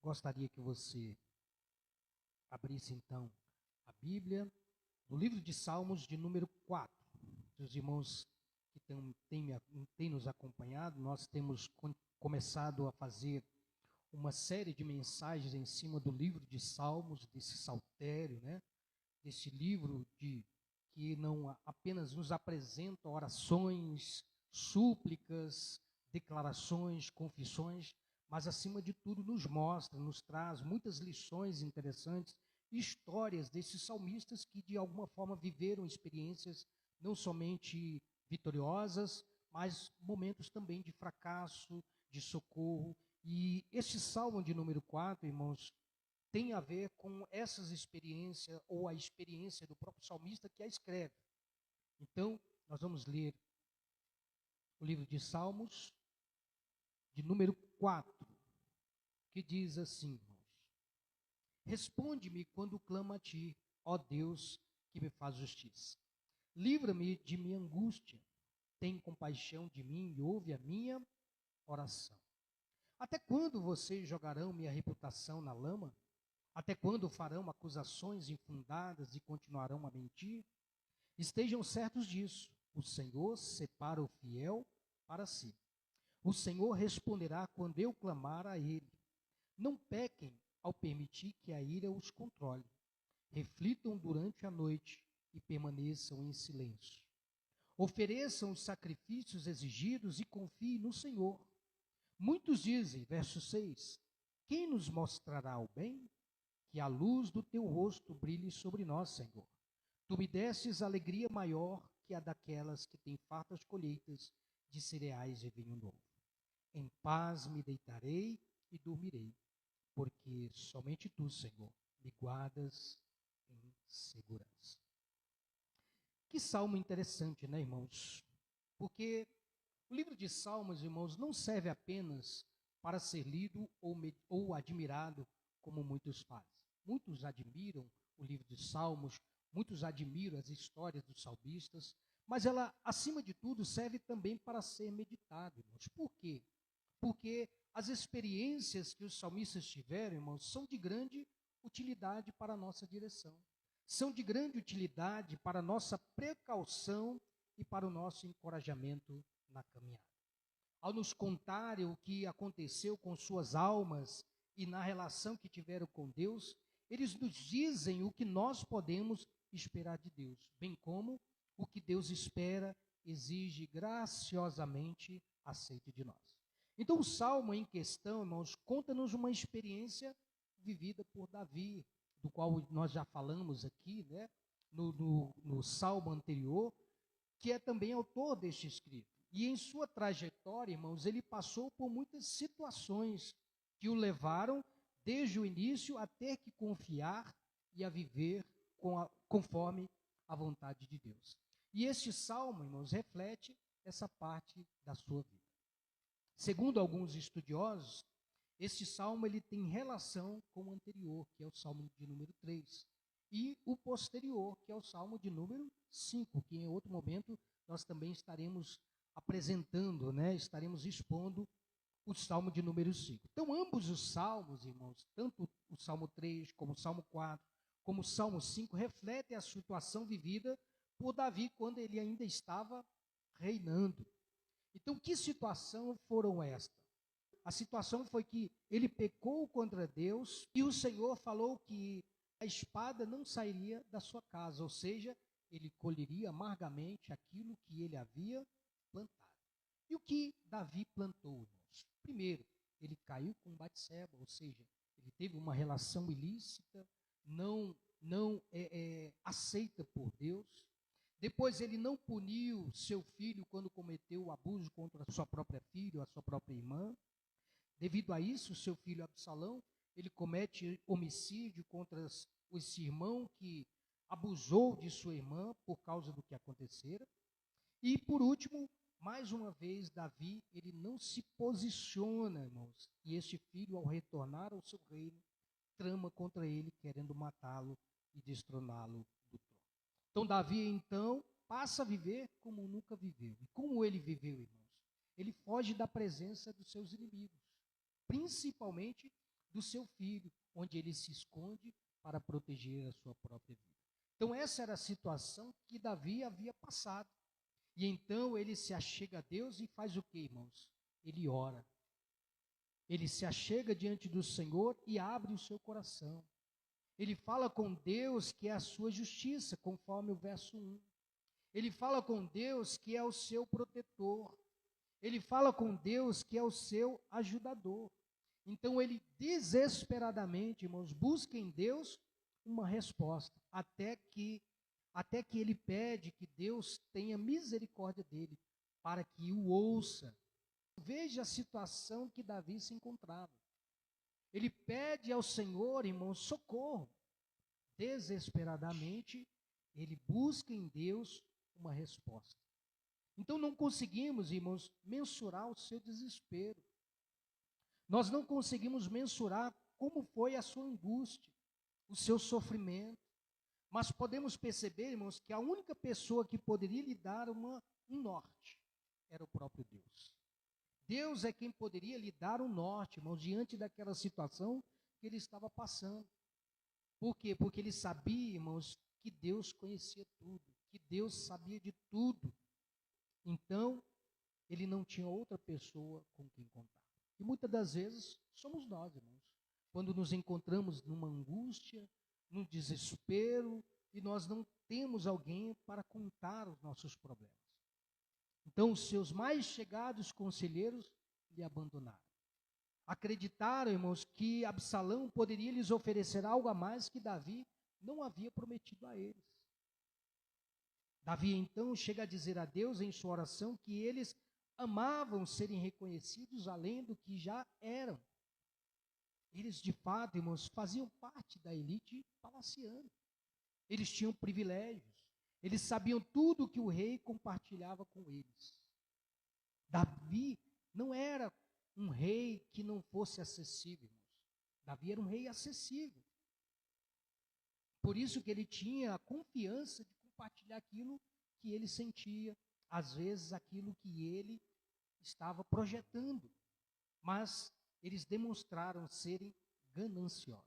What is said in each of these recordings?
gostaria que você abrisse então a Bíblia no livro de Salmos de número 4. Os irmãos que têm nos acompanhado, nós temos começado a fazer uma série de mensagens em cima do livro de Salmos, desse saltério, né? Desse livro que não apenas nos apresenta orações, súplicas, declarações, confissões, mas acima de tudo nos mostra, nos traz muitas lições interessantes, histórias desses salmistas que de alguma forma viveram experiências não somente vitoriosas, mas momentos também de fracasso, de socorro. E este salmo de número 4, irmãos, tem a ver com essas experiências, ou a experiência do próprio salmista que a escreve. Então, nós vamos ler o livro de Salmos, de número 4, que diz assim, irmãos: responde-me quando clamo a ti, ó Deus, que me faz justiça. Livra-me de minha angústia, tem compaixão de mim e ouve a minha oração. Até quando vocês jogarão minha reputação na lama? Até quando farão acusações infundadas e continuarão a mentir? Estejam certos disso, o Senhor separa o fiel para si. O Senhor responderá quando eu clamar a Ele. Não pequem ao permitir que a ira os controle. Reflitam durante a noite e permaneçam em silêncio. Ofereçam os sacrifícios exigidos e confiem no Senhor. Muitos dizem, verso 6, quem nos mostrará o bem? Que a luz do teu rosto brilhe sobre nós, Senhor. Tu me destes alegria maior que a daquelas que têm fartas colheitas de cereais e vinho novo. Em paz me deitarei e dormirei, porque somente tu, Senhor, me guardas em segurança. Que salmo interessante, né, irmãos? Porque o livro de Salmos, irmãos, não serve apenas para ser lido ou admirado, como muitos fazem. Muitos admiram o livro de Salmos, muitos admiram as histórias dos salmistas, mas ela, acima de tudo, serve também para ser meditado, irmãos. Por quê? Porque as experiências que os salmistas tiveram, irmãos, são de grande utilidade para a nossa direção. São de grande utilidade para a nossa precaução e para o nosso encorajamento na caminhada. Ao nos contarem o que aconteceu com suas almas e na relação que tiveram com Deus, eles nos dizem o que nós podemos esperar de Deus, bem como o que Deus espera, exige graciosamente, aceite de nós. Então o salmo em questão, irmãos, conta-nos uma experiência vivida por Davi, do qual nós já falamos aqui, né, no salmo anterior, que é também autor deste escrito. E em sua trajetória, irmãos, ele passou por muitas situações que o levaram, desde o início, a ter que confiar e a viver conforme a vontade de Deus. E este salmo, irmãos, reflete essa parte da sua vida. Segundo alguns estudiosos, este salmo ele tem relação com o anterior, que é o salmo de número 3, e o posterior, que é o salmo de número 5, que em outro momento nós também estaremos apresentando, né? Estaremos expondo o salmo de número 5. Então, ambos os salmos, irmãos, tanto o salmo 3, como o salmo 4, como o salmo 5, refletem a situação vivida por Davi quando ele ainda estava reinando. Então, que situação foram estas? A situação foi que ele pecou contra Deus e o Senhor falou que a espada não sairia da sua casa, ou seja, ele colheria amargamente aquilo que ele havia plantado. E o que Davi plantou, irmãos? Primeiro, ele caiu com Batseba, ou seja, ele teve uma relação ilícita, não aceita por Deus. Depois ele não puniu seu filho quando cometeu o abuso contra a sua própria filha, a sua própria irmã. Devido a isso, seu filho Absalão, ele comete homicídio contra esse irmão que abusou de sua irmã por causa do que acontecera. E por último, mais uma vez, Davi, ele não se posiciona, irmãos. E este filho, ao retornar ao seu reino, trama contra ele, querendo matá-lo e destroná-lo do trono. Então, Davi, então, passa a viver como nunca viveu. E como ele viveu, irmãos? Ele foge da presença dos seus inimigos, principalmente do seu filho, onde ele se esconde para proteger a sua própria vida. Então essa era a situação que Davi havia passado. E então ele se achega a Deus e faz o que, irmãos? Ele ora. Ele se achega diante do Senhor e abre o seu coração. Ele fala com Deus que é a sua justiça, conforme o verso 1. Ele fala com Deus que é o seu protetor. Ele fala com Deus que é o seu ajudador. Então ele desesperadamente, irmãos, busca em Deus uma resposta, até que ele pede que Deus tenha misericórdia dele, para que o ouça. Veja a situação que Davi se encontrava. Ele pede ao Senhor, irmãos, socorro. Desesperadamente, ele busca em Deus uma resposta. Então não conseguimos, irmãos, mensurar o seu desespero. Nós não conseguimos mensurar como foi a sua angústia, o seu sofrimento. Mas podemos perceber, irmãos, que a única pessoa que poderia lhe dar um norte era o próprio Deus. Deus é quem poderia lhe dar um norte, irmãos, diante daquela situação que ele estava passando. Por quê? Porque ele sabia, irmãos, que Deus conhecia tudo, que Deus sabia de tudo. Então, ele não tinha outra pessoa com quem contar. E muitas das vezes somos nós, irmãos, quando nos encontramos numa angústia, num desespero, e nós não temos alguém para contar os nossos problemas. Então, os seus mais chegados conselheiros lhe abandonaram. Acreditaram, irmãos, que Absalão poderia lhes oferecer algo a mais que Davi não havia prometido a eles. Davi, então, chega a dizer a Deus em sua oração que eles amavam serem reconhecidos além do que já eram. Eles, de fato, irmãos, faziam parte da elite palaciana. Eles tinham privilégios. Eles sabiam tudo que o rei compartilhava com eles. Davi não era um rei que não fosse acessível, irmãos. Davi era um rei acessível. Por isso que ele tinha a confiança de compartilhar aquilo que ele sentia, às vezes aquilo que ele estava projetando. Mas eles demonstraram serem gananciosos.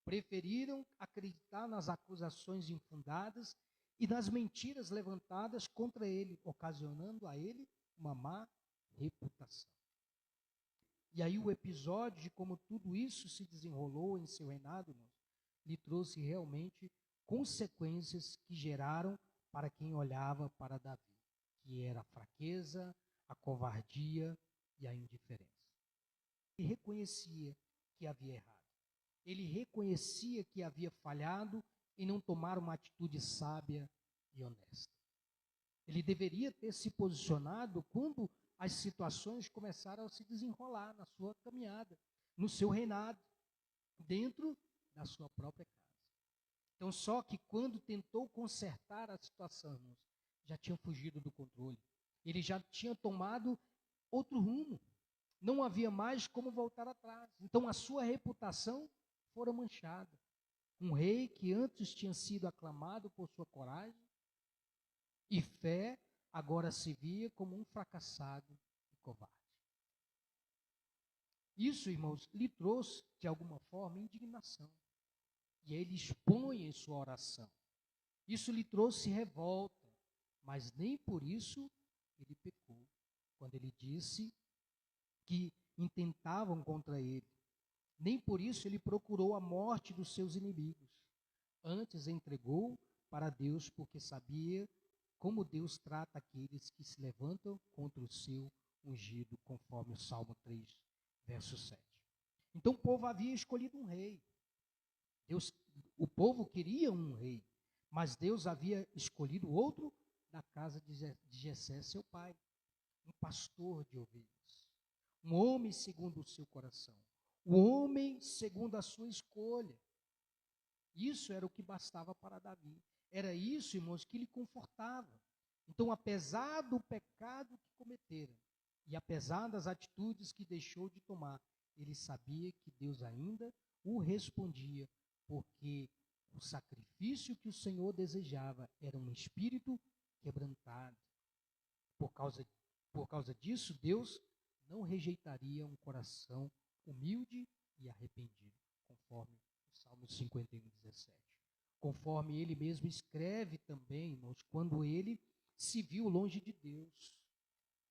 Preferiram acreditar nas acusações infundadas e nas mentiras levantadas contra ele, ocasionando a ele uma má reputação. E aí o episódio de como tudo isso se desenrolou em seu reinado, irmãos, lhe trouxe realmente consequências que geraram para quem olhava para Davi, que era a fraqueza, a covardia e a indiferença. Ele reconhecia que havia errado. Ele reconhecia que havia falhado em não tomar uma atitude sábia e honesta. Ele deveria ter se posicionado quando as situações começaram a se desenrolar na sua caminhada, no seu reinado, dentro da sua própria casa. Então, só que quando tentou consertar a situação, irmãos, já tinha fugido do controle. Ele já tinha tomado outro rumo. Não havia mais como voltar atrás. Então, a sua reputação fora manchada. Um rei que antes tinha sido aclamado por sua coragem e fé, agora se via como um fracassado e covarde. Isso, irmãos, lhe trouxe, de alguma forma, indignação. E ele expõe em sua oração. Isso lhe trouxe revolta, mas nem por isso ele pecou. Quando ele disse que intentavam contra ele. Nem por isso ele procurou a morte dos seus inimigos. Antes entregou para Deus, porque sabia como Deus trata aqueles que se levantam contra o seu ungido, conforme o Salmo 3, verso 7. Então o povo havia escolhido um rei. O povo queria um rei, mas Deus havia escolhido outro da casa de Jessé, seu pai, um pastor de ovelhas, um homem segundo o seu coração, o homem segundo a sua escolha. Isso era o que bastava para Davi. Era isso, irmãos, que lhe confortava. Então, apesar do pecado que cometera, e apesar das atitudes que deixou de tomar, ele sabia que Deus ainda o respondia, porque o sacrifício que o Senhor desejava era um espírito quebrantado. Por causa disso, Deus não rejeitaria um coração humilde e arrependido, conforme o Salmo 51:17. Conforme ele mesmo escreve também, irmãos, quando ele se viu longe de Deus.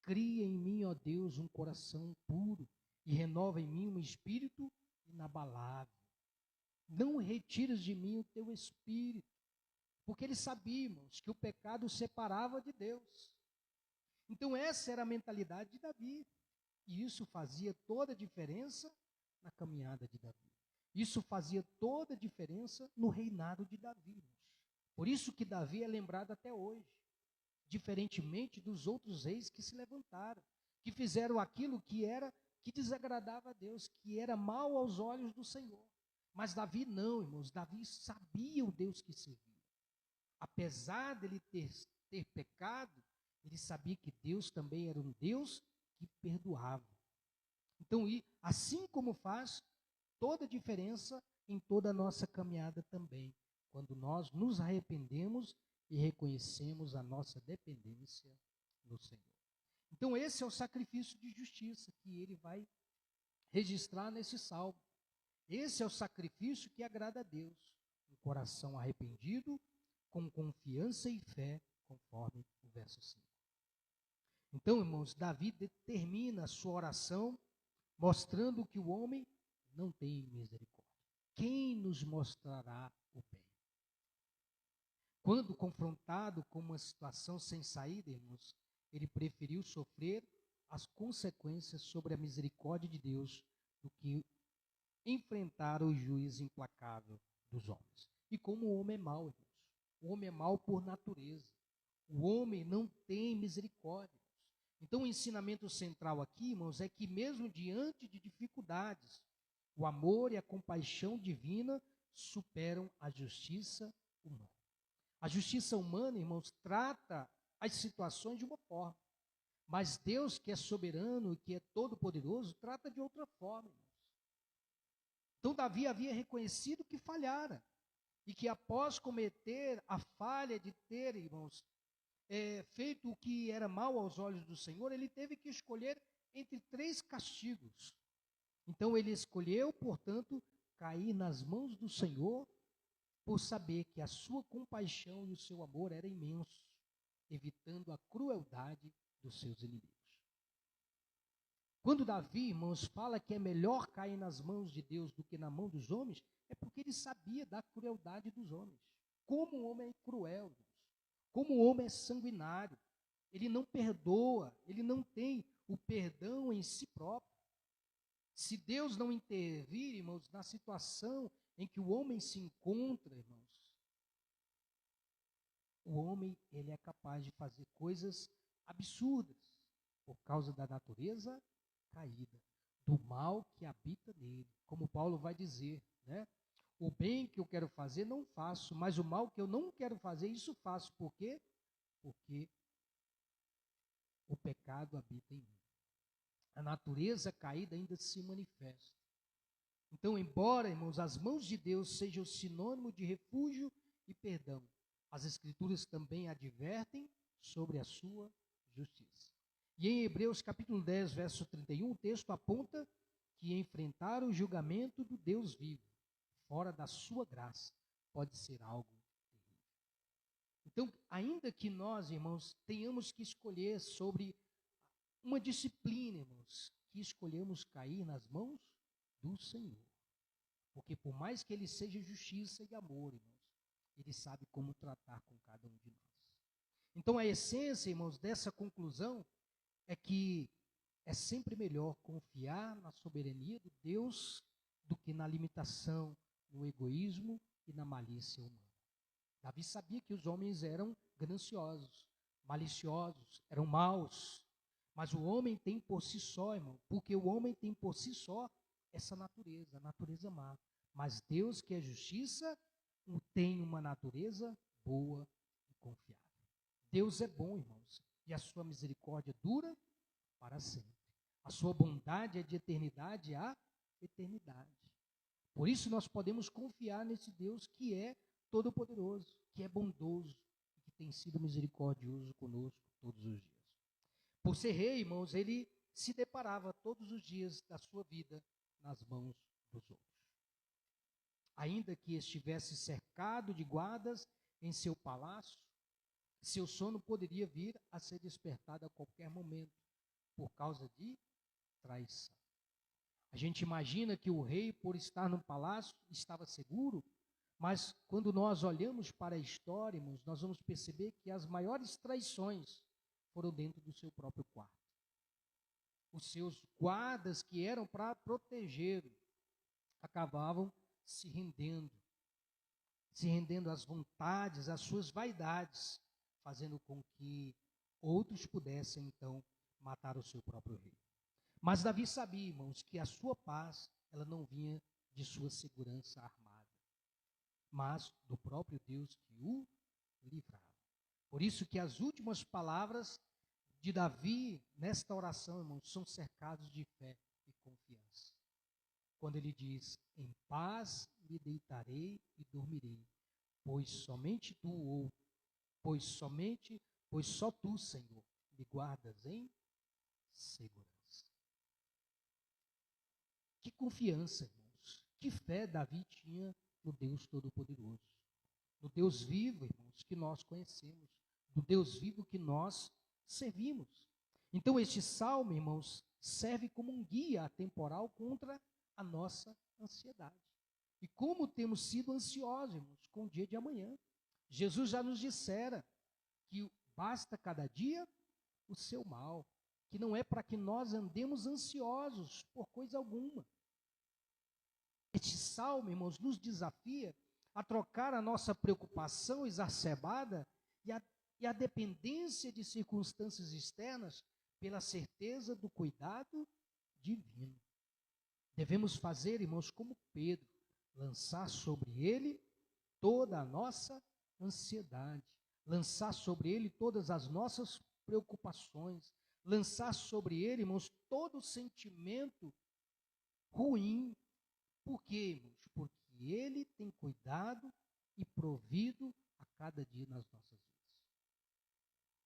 Cria em mim, ó Deus, um coração puro e renova em mim um espírito inabalável. Não retires de mim o teu espírito. Porque eles sabiam que o pecado o separava de Deus. Então essa era a mentalidade de Davi. E isso fazia toda a diferença na caminhada de Davi. Isso fazia toda a diferença no reinado de Davi. Por isso que Davi é lembrado até hoje. Diferentemente dos outros reis que se levantaram, que fizeram aquilo que desagradava a Deus, que era mal aos olhos do Senhor. Mas Davi não, irmãos, Davi sabia o Deus que servia. Apesar dele ter pecado, ele sabia que Deus também era um Deus que perdoava. Então, assim como faz toda a diferença em toda a nossa caminhada também, quando nós nos arrependemos e reconhecemos a nossa dependência no Senhor. Então, esse é o sacrifício de justiça que ele vai registrar nesse salmo. Esse é o sacrifício que agrada a Deus. Um coração arrependido, com confiança e fé, conforme o verso 5. Então, irmãos, Davi determina a sua oração, mostrando que o homem não tem misericórdia. Quem nos mostrará o bem? Quando confrontado com uma situação sem saída, irmãos, ele preferiu sofrer as consequências sobre a misericórdia de Deus do que enfrentar o juiz implacável dos homens. E como o homem é mau, irmãos, o homem é mau por natureza. O homem não tem misericórdia. Então o ensinamento central aqui, irmãos, é que mesmo diante de dificuldades, o amor e a compaixão divina superam a justiça humana. A justiça humana, irmãos, trata as situações de uma forma. Mas Deus, que é soberano e que é todo-poderoso, trata de outra forma, irmãos. Então Davi havia reconhecido que falhara. E que após cometer a falha de ter, irmãos, feito o que era mal aos olhos do Senhor, ele teve que escolher entre 3 castigos. Então ele escolheu, portanto, cair nas mãos do Senhor, por saber que a sua compaixão e o seu amor era imenso, evitando a crueldade dos seus inimigos. Quando Davi, irmãos, fala que é melhor cair nas mãos de Deus do que na mão dos homens, é porque ele sabia da crueldade dos homens. Como o homem é cruel, irmãos. Como o homem é sanguinário. Ele não perdoa, ele não tem o perdão em si próprio. Se Deus não intervir, irmãos, na situação em que o homem se encontra, irmãos, o homem, ele é capaz de fazer coisas absurdas por causa da natureza caída, do mal que habita nele. Como Paulo vai dizer, né? O bem que eu quero fazer não faço, mas o mal que eu não quero fazer, isso faço. Por quê? Porque o pecado habita em mim. A natureza caída ainda se manifesta. Então, embora, irmãos, as mãos de Deus sejam sinônimo de refúgio e perdão, as Escrituras também advertem sobre a sua justiça. E em Hebreus capítulo 10, verso 31, o texto aponta que enfrentar o julgamento do Deus vivo, fora da sua graça, pode ser algo terrível. Então, ainda que nós, irmãos, tenhamos que escolher sobre uma disciplina, irmãos, que escolhemos cair nas mãos do Senhor. Porque por mais que Ele seja justiça e amor, irmãos, Ele sabe como tratar com cada um de nós. Então a essência, irmãos, dessa conclusão é que é sempre melhor confiar na soberania de Deus do que na limitação, no egoísmo e na malícia humana. Davi sabia que os homens eram gananciosos, maliciosos, eram maus. Mas o homem tem por si só, irmão, porque o homem tem por si só essa natureza, a natureza má. Mas Deus, que é justiça, tem uma natureza boa e confiável. Deus é bom, irmãos, e a sua misericórdia dura para sempre. A sua bondade é de eternidade a eternidade. Por isso nós podemos confiar nesse Deus que é todo-poderoso, que é bondoso, e que tem sido misericordioso conosco todos os dias. Por ser rei, irmãos, ele se deparava todos os dias da sua vida nas mãos dos outros. Ainda que estivesse cercado de guardas em seu palácio, seu sono poderia vir a ser despertado a qualquer momento, por causa de traição. A gente imagina que o rei, por estar no palácio, estava seguro, mas quando nós olhamos para a história, irmãos, nós vamos perceber que as maiores traições foram dentro do seu próprio quarto. Os seus guardas, que eram para protegê-lo, acabavam se rendendo às vontades, às suas vaidades, fazendo com que outros pudessem, então, matar o seu próprio rei. Mas Davi sabia, irmãos, que a sua paz, ela não vinha de sua segurança armada, mas do próprio Deus que o livrava. Por isso que as últimas palavras de Davi, nesta oração, irmãos, são cercados de fé e confiança. Quando ele diz, em paz me deitarei e dormirei, pois só tu, Senhor, me guardas em segurança. Que confiança, irmãos, que fé Davi tinha no Deus Todo-Poderoso, no Deus vivo, irmãos, que nós conhecemos, no Deus vivo que nós servimos. Então este salmo, irmãos, serve como um guia atemporal contra a nossa ansiedade. E como temos sido ansiosos, irmãos, com o dia de amanhã. Jesus já nos dissera que basta cada dia o seu mal, que não é para que nós andemos ansiosos por coisa alguma. Este salmo, irmãos, nos desafia a trocar a nossa preocupação exacerbada e a dependência de circunstâncias externas pela certeza do cuidado divino. Devemos fazer, irmãos, como Pedro, lançar sobre ele toda a nossa ansiedade, lançar sobre ele todas as nossas preocupações, lançar sobre ele, irmãos, todo sentimento ruim. Por quê, irmãos? Porque ele tem cuidado e provido a cada dia nas nossas vidas.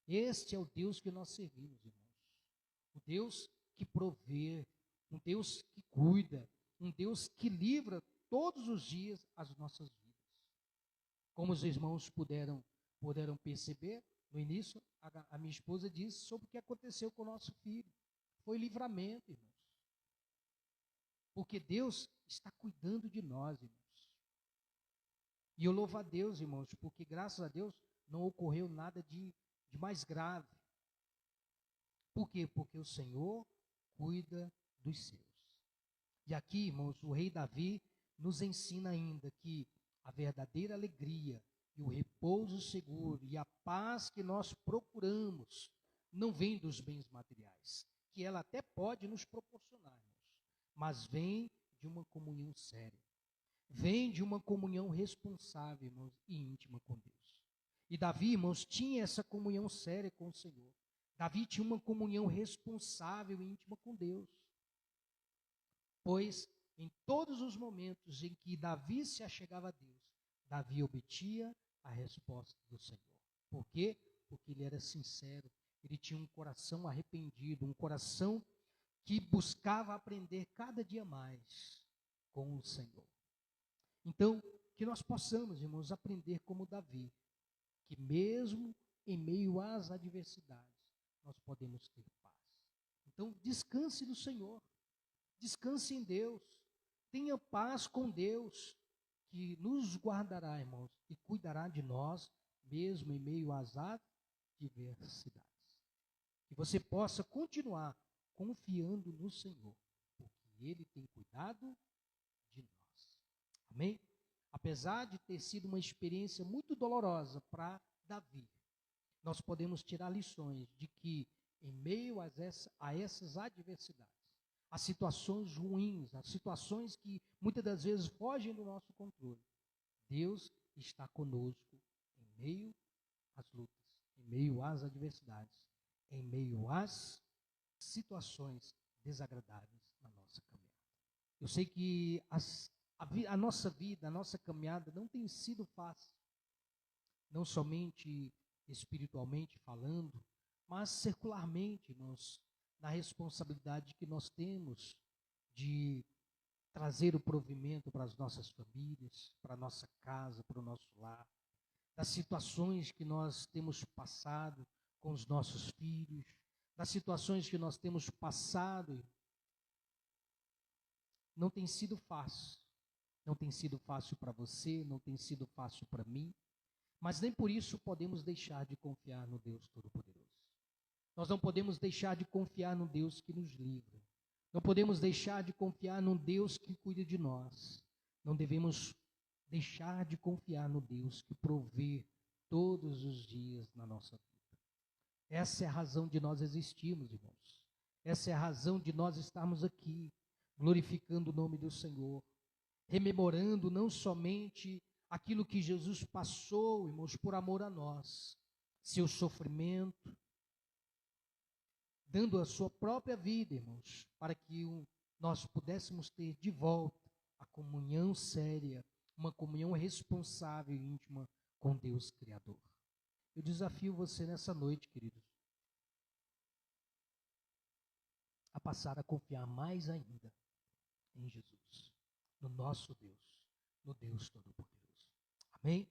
Este é o Deus que nós servimos, irmãos. O Deus que provê, um Deus que cuida, um Deus que livra todos os dias as nossas vidas. Como os irmãos puderam perceber, no início, a minha esposa disse sobre o que aconteceu com o nosso filho. Foi livramento, irmãos. Porque Deus está cuidando de nós, irmãos. E eu louvo a Deus, irmãos, porque graças a Deus não ocorreu nada de mais grave. Por quê? Porque o Senhor cuida dos seus. E aqui, irmãos, o rei Davi nos ensina ainda que a verdadeira alegria e o repouso seguro e a paz que nós procuramos não vem dos bens materiais, que ela até pode nos proporcionar, irmãos, mas vem de uma comunhão séria. Vem de uma comunhão responsável, irmãos, e íntima com Deus. E Davi, irmãos, tinha essa comunhão séria com o Senhor. Davi tinha uma comunhão responsável e íntima com Deus. Pois, em todos os momentos em que Davi se achegava a Deus, Davi obtia a resposta do Senhor. Por quê? Porque ele era sincero, ele tinha um coração arrependido, um coração que buscava aprender cada dia mais com o Senhor. Então, que nós possamos, irmãos, aprender como Davi, que mesmo em meio às adversidades, nós podemos ter paz. Então, descanse no Senhor, descanse em Deus, tenha paz com Deus, que nos guardará, irmãos, e cuidará de nós, mesmo em meio às adversidades. Que você possa continuar confiando no Senhor, porque Ele tem cuidado de nós. Amém? Apesar de ter sido uma experiência muito dolorosa para Davi, nós podemos tirar lições de que, em meio a essas adversidades, as situações ruins, as situações que muitas das vezes fogem do nosso controle, Deus está conosco em meio às lutas, em meio às adversidades, em meio às situações desagradáveis na nossa caminhada. Eu sei que a nossa vida, a nossa caminhada não tem sido fácil, não somente espiritualmente falando, mas circularmente, irmãos, na responsabilidade que nós temos de trazer o provimento para as nossas famílias, para a nossa casa, para o nosso lar, das situações que nós temos passado com os nossos filhos, das situações que nós temos passado. Não tem sido fácil. Não tem sido fácil para você, não tem sido fácil para mim, mas nem por isso podemos deixar de confiar no Deus Todo-Poderoso. Nós não podemos deixar de confiar no Deus que nos livra. Não podemos deixar de confiar no Deus que cuida de nós. Não devemos deixar de confiar no Deus que provê todos os dias na nossa vida. Essa é a razão de nós existirmos, irmãos. Essa é a razão de nós estarmos aqui, glorificando o nome do Senhor, rememorando não somente aquilo que Jesus passou, irmãos, por amor a nós, seu sofrimento, dando a sua própria vida, irmãos, para que nós pudéssemos ter de volta a comunhão séria, uma comunhão responsável e íntima com Deus Criador. Eu desafio você nessa noite, queridos, a passar a confiar mais ainda em Jesus, no nosso Deus, no Deus Todo-Poderoso. Amém?